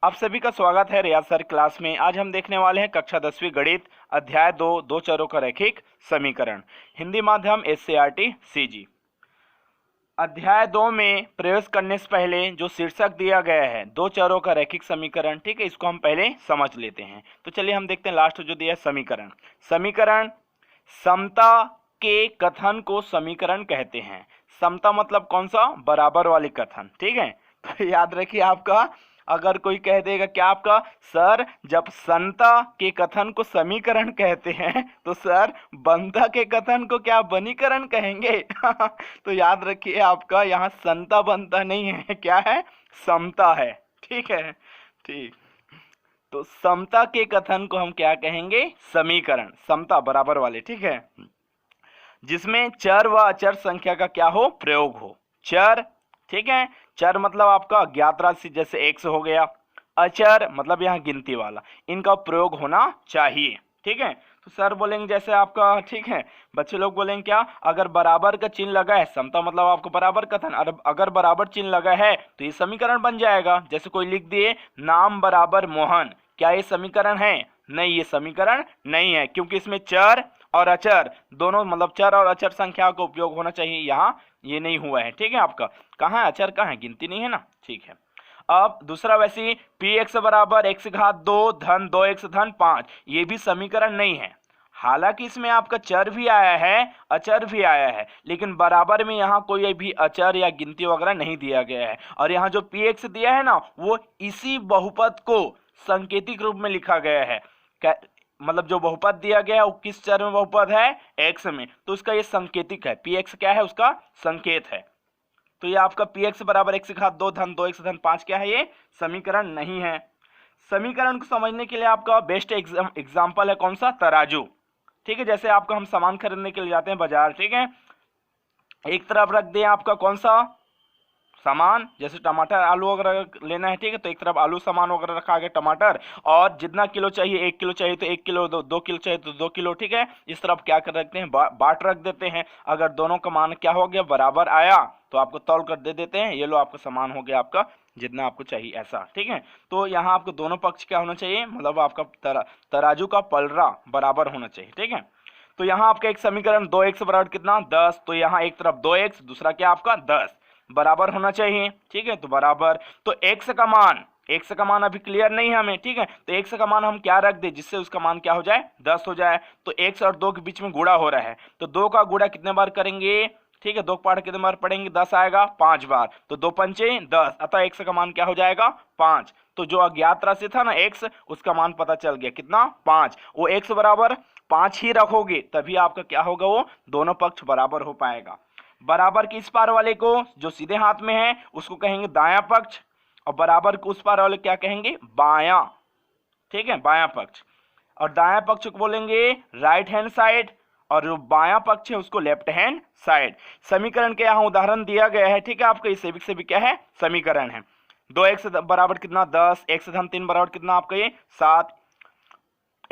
आप सभी का स्वागत है रियाज सर क्लास में। आज हम देखने वाले हैं कक्षा 10वीं गणित अध्याय 2 दो चरों का रैखिक समीकरण, हिंदी माध्यम एससीईआरटी सीजी। अध्याय 2 में प्रवेश करने से पहले जो शीर्षक दिया गया है दो चरों का रैखिक समीकरण, ठीक है, इसको हम पहले समझ लेते हैं। तो चलिए हम देखते हैं लास्ट जो दिया है समीकरण समता के कथन को समीकरण कहते हैं। समता मतलब कौन सा? बराबर वाली कथन, ठीक है। तो याद रखिए, आपका अगर कोई कह देगा क्या आपका सर जब समता के कथन को समीकरण कहते हैं तो सर बनता के कथन को क्या बनीकरण कहेंगे? तो याद रखिए, आपका यहाँ समता बनता नहीं है, क्या है? समता है, ठीक है। ठीक, तो समता के कथन को हम क्या कहेंगे? समीकरण। समता बराबर वाले, ठीक है, जिसमें चर व अचर संख्या का क्या हो? प्रयोग हो। चर, ठीक है, चर मतलब आपका अज्ञात राशि जैसे x हो गया, अचर मतलब यहाँ गिनती वाला, इनका प्रयोग होना चाहिए, ठीक है। तो सर बोलेंगे जैसे आपका, ठीक है, बच्चे लोग बोलेंगे क्या? अगर बराबर का चिन्ह लगा है, समता मतलब आपको बराबर कथन, अगर बराबर चिन्ह लगा है तो ये समीकरण बन जाएगा। जैसे कोई लिख दिए नाम बराबर मोहन, क्या ये समीकरण है? नहीं, ये समीकरण नहीं है, क्योंकि इसमें चर और अचर दोनों मतलब चर और अचर संख्या का उपयोग होना चाहिए, यहाँ ये नहीं हुआ है, ठीक है। आपका कहाँ है अचर, कहाँ है? गिनती नहीं है ना, ठीक है। अब दूसरा वैसे ही px बराबर x घात 2 धन 2x धन 5, ये भी समीकरण नहीं है। हालांकि इसमें आपका चर भी आया है, अचर भी आया है, लेकिन बराबर में यहाँ कोई भी अचर या गिनती वगैरह नहीं दिया गया है। और यहाँ जो px दिया है ना, वो इसी बहुपद को सांकेतिक रूप में लिखा गया है। मतलब जो बहुपद दिया गया है वो किस चर में बहुपद है? x में, तो उसका ये संकेतिक है। px क्या है? उसका संकेत है। तो ये आपका px बराबर x घात 2 धन 2x धन 5 क्या है? ये समीकरण नहीं है। समीकरण को समझने के लिए आपका बेस्ट एग्जाम्पल है कौन सा? तराजू, ठीक है। जैसे आपका हम सामान खरीदने के लिए जाते हैं बाजार, ठीक है, एक तरफ रख दें आपका कौन सा सामान, जैसे टमाटर आलू वगैरह लेना है, ठीक है, तो एक तरफ आलू सामान वगैरह रखा गया, टमाटर, और जितना किलो चाहिए 1 किलो चाहिए तो 1 किलो, 2 किलो चाहिए तो 2 किलो, ठीक है। इस तरफ क्या कर रखते हैं? बाट रख देते हैं। अगर दोनों का मान क्या हो गया? बराबर आया तो आपको तौल कर दे देते हैं, ये लो आपका सामान हो गया आपका जितना आपको चाहिए, ऐसा, ठीक है। तो यहाँ आपको दोनों पक्ष क्या होना चाहिए? मतलब आपका तराजू का पलड़ा बराबर होना चाहिए, ठीक है। तो यहाँ आपका एक समीकरण 2x बराबर कितना? 10, तो यहाँ एक तरफ 2x, दूसरा क्या आपका 10 बराबर होना चाहिए, ठीक है। तो बराबर, तो x का मान अभी क्लियर नहीं है हमें, ठीक है, तो x का मान हम क्या रख दे जिससे उसका मान क्या हो जाए? 10 हो जाए। तो x और 2 के बीच में गुणा हो रहा है, तो 2 का गुणा कितने बार करेंगे? ठीक है, 2 का पाठ कितने बार पढ़ेंगे? 10 आएगा 5 बार, तो 2 पंचे 10, अतः x का मान क्या हो जाएगा? 5। तो जो अज्ञात राशि था ना x, उसका मान पता चल गया कितना? 5। वो x बराबर 5 ही रखोगे तभी आपका क्या होगा? वो दोनों पक्ष बराबर हो पाएगा। बराबर के इस पार वाले को जो सीधे हाथ में है उसको कहेंगे दायां पक्ष, और बराबर के उस पार वाले क्या कहेंगे? बायां, ठीक है, बायां पक्ष। और दायां पक्ष को बोलेंगे राइट हैंड साइड, और जो बायां पक्ष है उसको लेफ्ट हैंड साइड। समीकरण के यहाँ उदाहरण दिया गया है, ठीक है, आपका इसे भी क्या है? समीकरण है। 2x बराबर कितना? 10, x धन 3 बराबर कितना आपका? ये 7,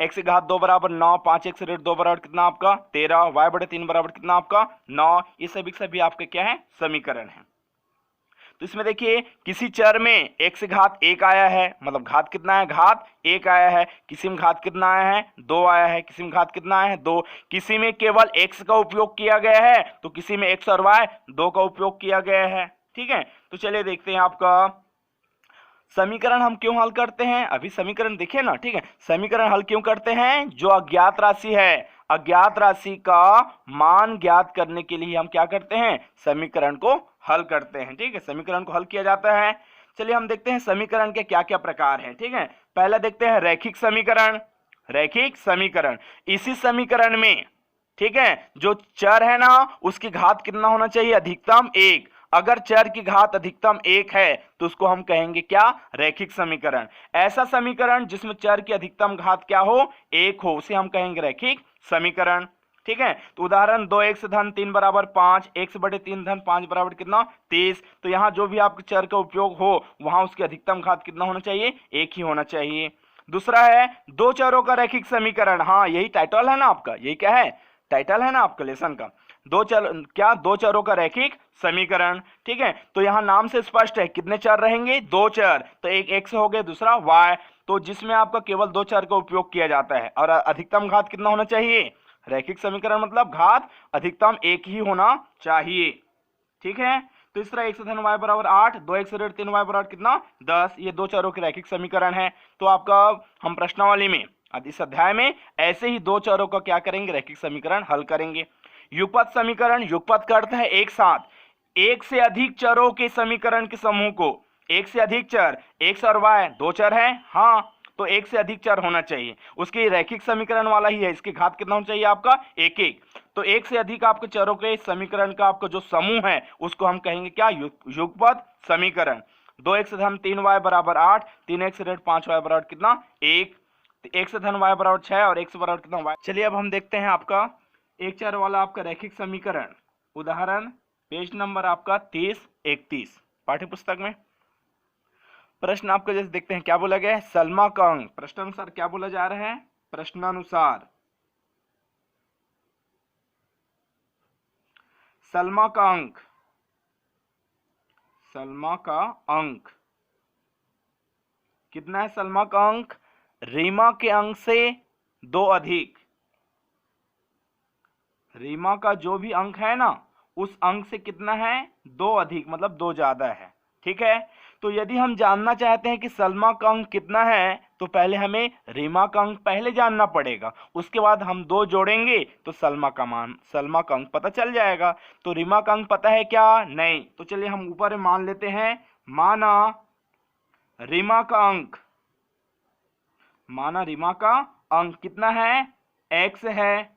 x घात 2 बराबर 9, 5x रेट 2 बराबर कितना आपका? 13, y बटे 3 बराबर कितना आपका? 9। ये सभी आपके क्या है? समीकरण है। तो इसमें देखिए किसी चर में x घात 1 आया है, मतलब घात कितना है? घात 1 आया है। किसी में घात कितना आया है? 2 आया है। किसी में घात कितना आया है? 2। किसी में केवल x का उपयोग किया गया है, तो किसी में x और y 2 का उपयोग किया गया है, ठीक है। तो चलिए देखते हैं आपका समीकरण हम क्यों हल करते हैं। अभी समीकरण देखिए ना, ठीक है, समीकरण हल क्यों करते हैं? जो अज्ञात राशि है, अज्ञात राशि का मान ज्ञात करने के लिए हम क्या करते हैं? समीकरण को हल करते हैं, ठीक है, समीकरण को हल किया जाता है। चलिए हम देखते हैं समीकरण के क्या क्या प्रकार हैं, ठीक है। पहला देखते हैं रैखिक समीकरण। रैखिक समीकरण, इसी समीकरण में, ठीक है, जो चर है ना उसकी घात कितना होना चाहिए? अधिकतम 1। अगर चर की घात अधिकतम 1 है तो उसको हम कहेंगे क्या? रैखिक समीकरण। ऐसा समीकरण जिसमें चर की अधिकतम घात क्या हो? 1 हो, उसे हम कहेंगे रैखिक समीकरण, ठीक है। तो उदाहरण 2x धन 3 बराबर 5, x बटे 3 धन 5 बराबर कितना? 30। तो यहाँ जो भी आपके चर का उपयोग हो वहां उसकी अधिकतम घात कितना होना चाहिए? 1 ही होना चाहिए। दूसरा है दो चरों का रैखिक समीकरण। हाँ, यही टाइटल है ना आपका, यही क्या है? टाइटल है ना आपका लेसन का। दो चरों का रैखिक समीकरण। ठीक है, तो यहाँ नाम से स्पष्ट है कितने चर रहेंगे, दो चर, तो एक x हो गया, दूसरा y, तो जिसमें आपका केवल दो चर का उपयोग किया जाता है। और अधिकतम घात कितना होना चाहिए, रैखिक समीकरण मतलब घात अधिकतम एक ही होना चाहिए। ठीक है, तो इस तरह x धन y बराबर 8, 2x ऋण 3y बराबर कितना 10, ये दो चरों के रैखिक समीकरण है। तो आपका हम प्रश्नावली में इस अध्याय में ऐसे ही दो चरों का क्या करेंगे, रैखिक समीकरण हल करेंगे। युगपत समीकरण, युगपत का अर्थ है एक साथ एक से अधिक चरों के समीकरण के समूह को, एक से अधिक चर, x और y दो चर है, हाँ, तो एक से अधिक चर होना चाहिए, उसके रैखिक समीकरण वाला ही है, इसके घात कितना होना चाहिए आपका, एक एक। तो एक से अधिक आपके चरों के समीकरण का आपका जो समूह है उसको हम कहेंगे क्या, युगपत समीकरण। 2x धन 3y बराबर 8, 3x ऋण 5y बराबर कितना 1, x धन y बराबर 6 और x बराबर कितना y। चलिए अब हम देखते हैं आपका एक चर वाला आपका रैखिक समीकरण, उदाहरण पेज नंबर आपका 30-31 पाठ्य पुस्तक में। प्रश्न आपको जैसे देखते हैं क्या बोला गया है, सलमा का अंक, प्रश्नानुसार क्या बोला जा रहा है, प्रश्नानुसार सलमा का अंक, सलमा का अंक कितना है, सलमा का अंक रीमा के अंक से दो अधिक, रीमा का जो भी अंक है ना उस अंक से कितना है, दो अधिक, मतलब दो ज्यादा है। ठीक है, तो यदि हम जानना चाहते हैं कि सलमा का अंक कितना है तो पहले हमें रीमा का अंक पहले जानना पड़ेगा, उसके बाद हम दो जोड़ेंगे तो सलमा का मान, सलमा का अंक पता चल जाएगा। तो रीमा का अंक पता है क्या, नहीं, तो चलिए हम ऊपर मान लेते हैं, माना रीमा का अंक, माना रीमा का अंक कितना है, x है,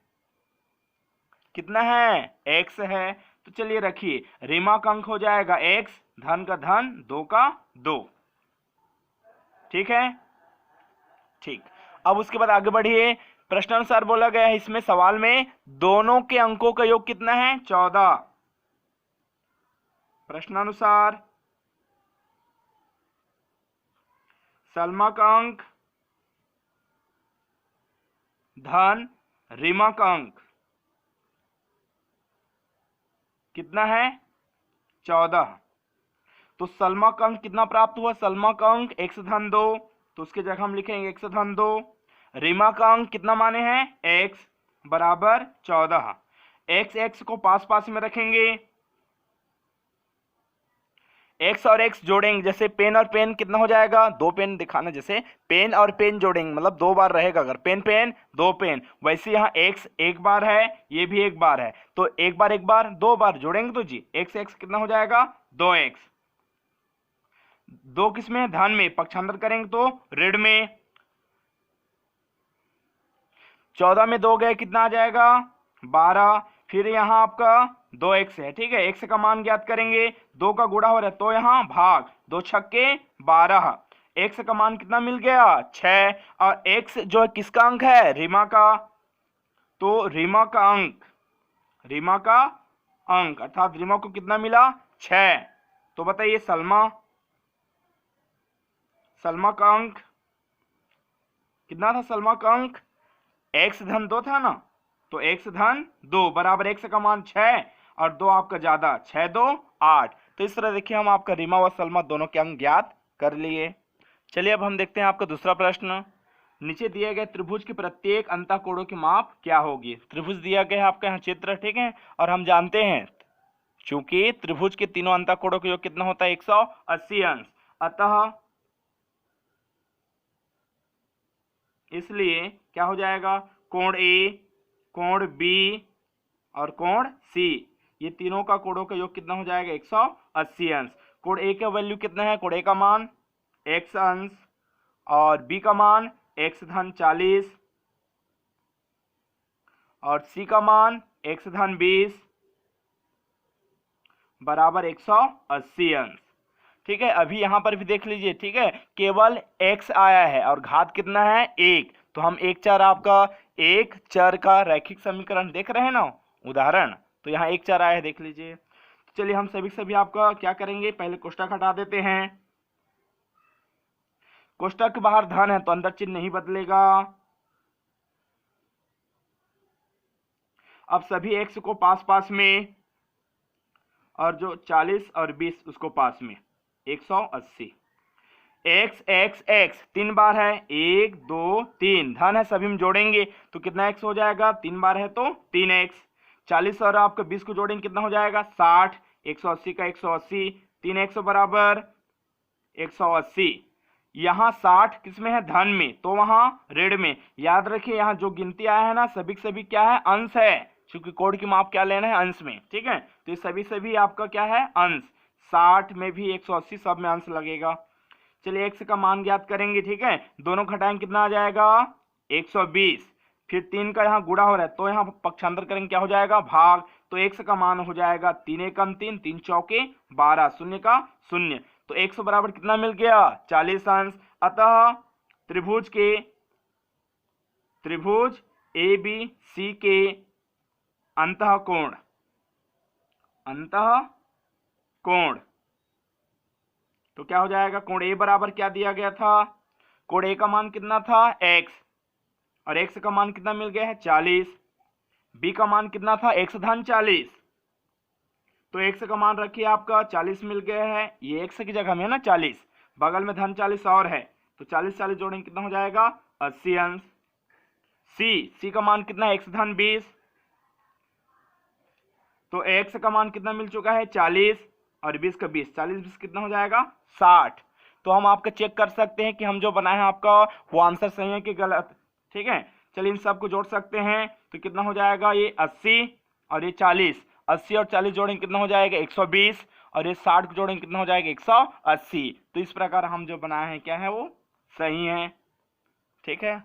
कितना है, x है, तो चलिए रखिए रीमा का अंक हो जाएगा x, धन का धन, दो का दो। ठीक है, ठीक, अब उसके बाद आगे बढ़िए, प्रश्नानुसार बोला गया है इसमें सवाल में दोनों के अंकों का योग कितना है, 14। प्रश्नानुसार सलमा का अंक धन रीमा का अंक कितना है, 14। तो सलमा का अंक कितना प्राप्त हुआ, सलमा का अंक x धन 2, तो उसके जगह हम लिखेंगे x धन 2। रीमा का अंक कितना माने हैं, x बराबर 14। x को पास पास में रखेंगे, x और x जोड़ेंगे, जैसे पेन और पेन कितना हो जाएगा, दो पेन दिखाना, जैसे पेन और पेन जोड़ेंगे मतलब दो बार रहेगा, अगर पेन पेन दो पेन, वैसे यहाँ x एक बार है, ये भी एक बार है, तो एक बार दो बार जोड़ेंगे तो जी x कितना हो जाएगा, 2x। दो किसमें, धन में, पक्षांतर करेंगे तो ऋण में, 14 में दो गए कितना आ जाएगा, 12, फिर यहाँ आपका 2x है। ठीक है, x का मान ज्ञात करेंगे, दो का गुणा हो रहा है तो यहाँ भाग, दो छक्के 12, x का मान कितना मिल गया, 6, और x जो है किसका अंक है, रीमा का, तो रीमा का अंक, रीमा का अंक अर्थात रीमा को कितना मिला, 6। तो बताइए सलमा, सलमा का अंक कितना था, सलमा का अंक x धन 2 था ना, तो x धन 2 बराबर x का मान 6 और 2 आपका ज्यादा, 6 2 8। तो इस तरह देखिए हम आपका रीमा व सलमा दोनों के अंक ज्ञात कर लिए। चलिए अब हम देखते हैं आपका दूसरा प्रश्न, नीचे दिए गए त्रिभुज के प्रत्येक अंतःकोणों की माप क्या होगी। त्रिभुज दिया गया है आपका यहाँ चित्र, ठीक है, और हम जानते हैं चूंकि त्रिभुज के तीनों अंतःकोणों का योग कितना होता है, 180 अंश, अतः इसलिए क्या हो जाएगा, कोण ए, कोण बी और कोण सी, ये तीनों का कोणों का योग कितना हो जाएगा, 180 अंश। कोण ए का वैल्यू कितना है, कोण ए का मान x अंश और बी का मान x धन 40 और सी का मान x धन 20 बराबर 180 अंश। ठीक है, अभी यहां पर भी देख लीजिए, ठीक है, केवल x आया है और घात कितना है, 1, तो हम एक चर आपका एक चर का रैखिक समीकरण देख रहे हैं ना, उदाहरण, तो यहाँ एक चर आया है, देख लीजिए। तो चलिए हम सभी आपका क्या करेंगे, पहले कोष्टक हटा देते हैं, कोष्टक के बाहर धन है तो अंदर चिन्ह नहीं बदलेगा। अब सभी x को पास पास में और जो 40 और 20 उसको पास में 180। x x x 3 बार है, 1 2 3 धन है, सभी में जोड़ेंगे तो कितना x हो जाएगा, 3 बार है तो 3x। 40 और आपका 20 को जोड़ेंगे कितना हो जाएगा 60, 180 का 180, 3x बराबर 180। यहाँ 60 किस में है, धन में, तो वहां ऋण में। याद रखिए यहाँ जो गिनती आया है ना सभी सभी क्या है, अंश है, क्योंकि कोड की माप क्या लेना है, अंश में। ठीक है, तो ये सभी सभी आपका क्या है, अंश। 60 में भी 180 सब में अंश लगेगा। चलिए x का मान ज्ञात करेंगे। ठीक है, दोनों घटाएंगे कितना आ जाएगा 120। फिर 3 का यहाँ गुणा हो रहा है तो यहाँ पक्षांतर करेंगे क्या हो जाएगा, भाग। तो x का मान हो जाएगा 3 एकम 3, 3 चौके 12, शून्य का शून्य। तो x बराबर कितना मिल गया, 40 अंश। अतः त्रिभुज ABC के अंतः कोण तो क्या हो जाएगा, कोण A बराबर क्या दिया गया था, कोण A का मान कितना था x, और x का मान कितना मिल गया है 40। B का मान कितना था x धन 40, तो x का मान रखिए आपका 40 मिल गया है। ये x की जगह में है ना 40, बगल में धन 40 और है, तो 40 40 जोड़ेंगे कितना हो जाएगा 80 अंश। C का मान कितना है x धन 20, तो x का मान कितना मिल चुका है 40 और 20 का 20, 40 20 कितना हो जाएगा 60। तो हम आपका चेक कर सकते हैं कि हम जो बनाए हैं आपका वो आंसर सही है कि गलत। ठीक है, चलिए इन सबको जोड़ सकते हैं तो कितना हो जाएगा, ये 80 और ये 40, 80 और 40 जोड़ेंगे कितना हो जाएगा 120, और ये 60 को जोड़ेंगे कितना हो जाएगा 180। तो इस प्रकार हम जो बनाए हैं क्या है वो सही है। ठीक है,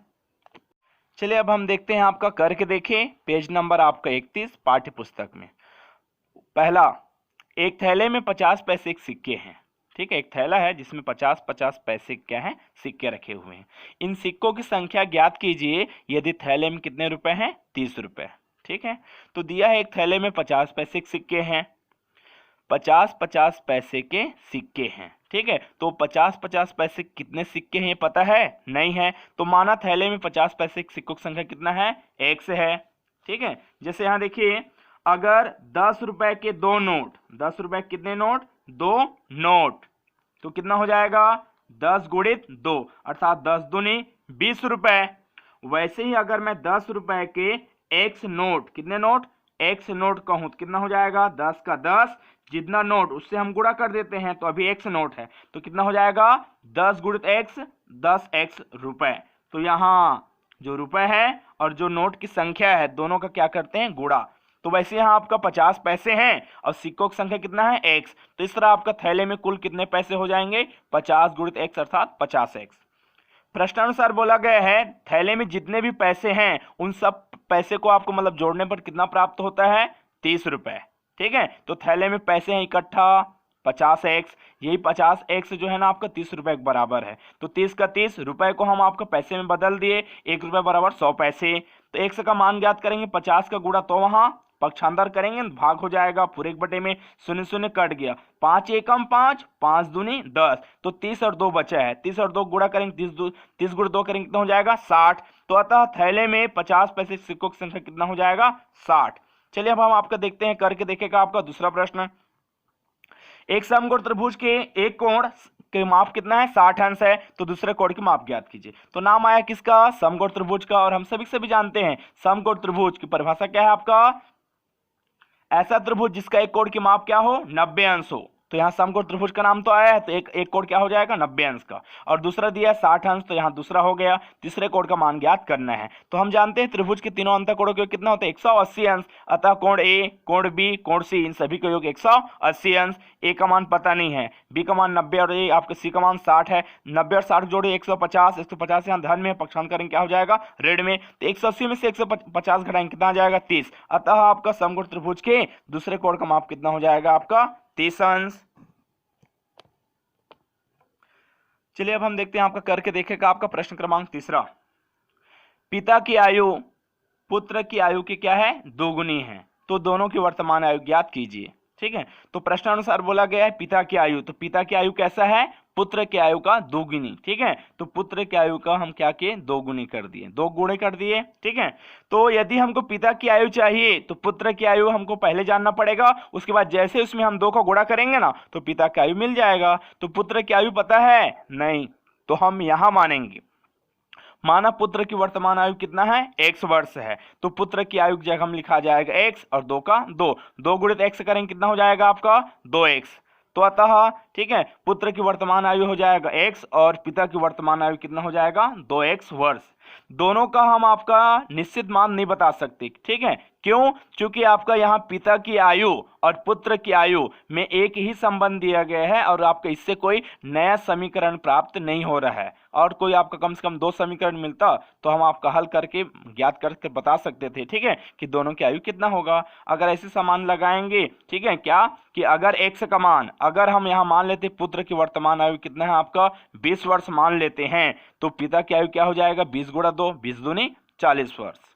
चलिए अब हम देखते हैं आपका करके देखें। पेज नंबर आपका 31 पाठ्य पुस्तक में। पहला, एक थैले में 50 पैसे के सिक्के हैं। ठीक है, एक थैला है जिसमें 50-50 पैसे क्या हैं, सिक्के रखे हुए हैं। इन सिक्कों की संख्या ज्ञात कीजिए यदि थैले में कितने रुपए हैं, 30 रुपए। ठीक है, तो दिया है एक थैले में 50 पैसे के सिक्के हैं, 50-50 पैसे के सिक्के हैं। ठीक है, तो 50-50 पैसे कितने सिक्के हैं ये पता है, नहीं है, तो माना थैले में 50 पैसे के सिक्कों की संख्या कितना है, 1 से है। ठीक है, जैसे यहाँ देखिए, अगर 10 रुपए के 2 नोट, 10 रुपए कितने नोट, 2 नोट, तो कितना हो जाएगा 10 गुणित 2 अर्थात 10 दूनी 20 रुपए। वैसे ही अगर मैं 10 रुपए के x नोट, कितने नोट, x नोट कहूं तो कितना हो जाएगा 10 का 10, जितना नोट उससे हम गुणा कर देते हैं, तो अभी x नोट है तो कितना हो जाएगा 10 गुणित x, 10x रुपए। तो यहाँ जो रुपए है और जो नोट की संख्या है दोनों का क्या करते हैं, गुणा। तो वैसे यहाँ आपका 50 पैसे हैं और सिक्कों की संख्या कितना है, x, तो इस तरह आपका थैले में कुल कितने पैसे हो जाएंगे, 50 गुणित x अर्थात 50x। प्रश्नानुसार बोला गया है थैले में जितने भी पैसे हैं उन सब पैसे को आपको मतलब जोड़ने पर कितना प्राप्त होता है, 30 रुपए। ठीक है, तो थैले में पैसे हैं इकट्ठा 50x, यही 50x जो है ना आपका 30 रुपए के बराबर है, तो 30 का 30 रुपए को हम आपको पैसे में बदल दिए, 1 रुपए बराबर 100 पैसे। तो x का मान ज्ञात करेंगे, 50 का गुणा तो वहां पक्षांतर करेंगे, भाग हो जाएगा, पूरे एक बटे में शून्य शून्य कट गया, 5 एकम 5, 5 दूनी 10, तो 30 और 2 बचा है, 30 और 2 गुणा करेंगे, 30 गुणा 2 करेंगे कितना हो जाएगा 60। तो अतः थैले में 50 पैसे सिक्कों की संख्या कितना हो जाएगा 60। चलिए अब हम आपका देखते हैं, करके देखेगा आपका दूसरा प्रश्न। एक समकोण त्रिभुज के एक कोण के माप कितना है, 60 अंश है, तो दूसरे कोण की माप ज्ञात कीजिए। तो नाम आया किसका, समकोण त्रिभुज का, और हम सभी जानते हैं समकोण त्रिभुज की परिभाषा क्या है आपका, ऐसा त्रिभुज जिसका एक कोण की माप क्या हो, 90 अंश हो। तो यहाँ समकोण त्रिभुज का नाम तो आया है, तो एक कोण क्या हो जाएगा 90 अंश का, और दूसरा दिया है 60 अंश, तो यहाँ दूसरा हो गया। तीसरे कोण का मान ज्ञात करना है, तो हम जानते हैं त्रिभुज के तीनों अंतःकोणों का योग कितना होता है, 180 अंश। अतः कोण A, कोण B, कोण C, इन सभी का योग 180 अंश। A का मान पता नहीं है, B का मान 90 और A आपका C का मान 60 है। 90 और 60 जोड़े 150, 150 यहाँ धन में, पक्षांतर करेंगे क्या हो जाएगा ऋण में, तो 180 में से 150 घटाएंगे कितना आ जाएगा 30। अतः आपका समकोण त्रिभुज के दूसरे कोण का माप कितना हो जाएगा आपका 30 अंश। चलिए अब हम देखते हैं आपका करके देखेगा आपका प्रश्न क्रमांक तीसरा। पिता की आयु पुत्र की आयु की क्या है, दोगुनी है, तो दोनों की वर्तमान आयु ज्ञात कीजिए। ठीक है, तो प्रश्नानुसार बोला गया है पिता की आयु, तो पिता की आयु कैसा है पुत्र की आयु का दोगुनी। ठीक है, तो पुत्र की आयु का हम क्या किए, दोगुनी कर दिए, दो गुणे कर दिए। ठीक है, तो यदि हमको पिता की आयु चाहिए तो पुत्र की आयु हमको पहले जानना पड़ेगा, उसके बाद जैसे उसमें हम 2 का गुणा करेंगे ना तो पिता की आयु मिल जाएगा। तो पुत्र की आयु पता है नहीं, तो हम यहां मानेंगे, माना पुत्र की वर्तमान आयु कितना है, x वर्ष है, तो पुत्र की आयु की जगह हम लिखा जाएगा x और 2 का 2, 2 गुणित x करेंगे कितना हो जाएगा आपका 2x। तो अतः ठीक है, पुत्र की वर्तमान आयु हो जाएगा x और पिता की वर्तमान आयु कितना हो जाएगा 2x वर्ष। दोनों का हम आपका निश्चित मान नहीं बता सकते। ठीक है, क्यों, क्योंकि आपका यहाँ पिता की आयु और पुत्र की आयु में एक ही संबंध दिया गया है और आपका इससे कोई नया समीकरण प्राप्त नहीं हो रहा है। और कोई आपका कम से कम 2 समीकरण मिलता तो हम आपका हल करके ज्ञात करके बता सकते थे। ठीक है, कि दोनों की आयु कितना होगा। अगर ऐसे समान लगाएंगे, ठीक है, क्या कि अगर x का मान, अगर हम यहाँ मान लेते पुत्र की वर्तमान आयु कितना है आपका 20 वर्ष मान लेते हैं, तो पिता की आयु क्या हो जाएगा 20 गुणा 2, 20 दूनी 40 वर्ष।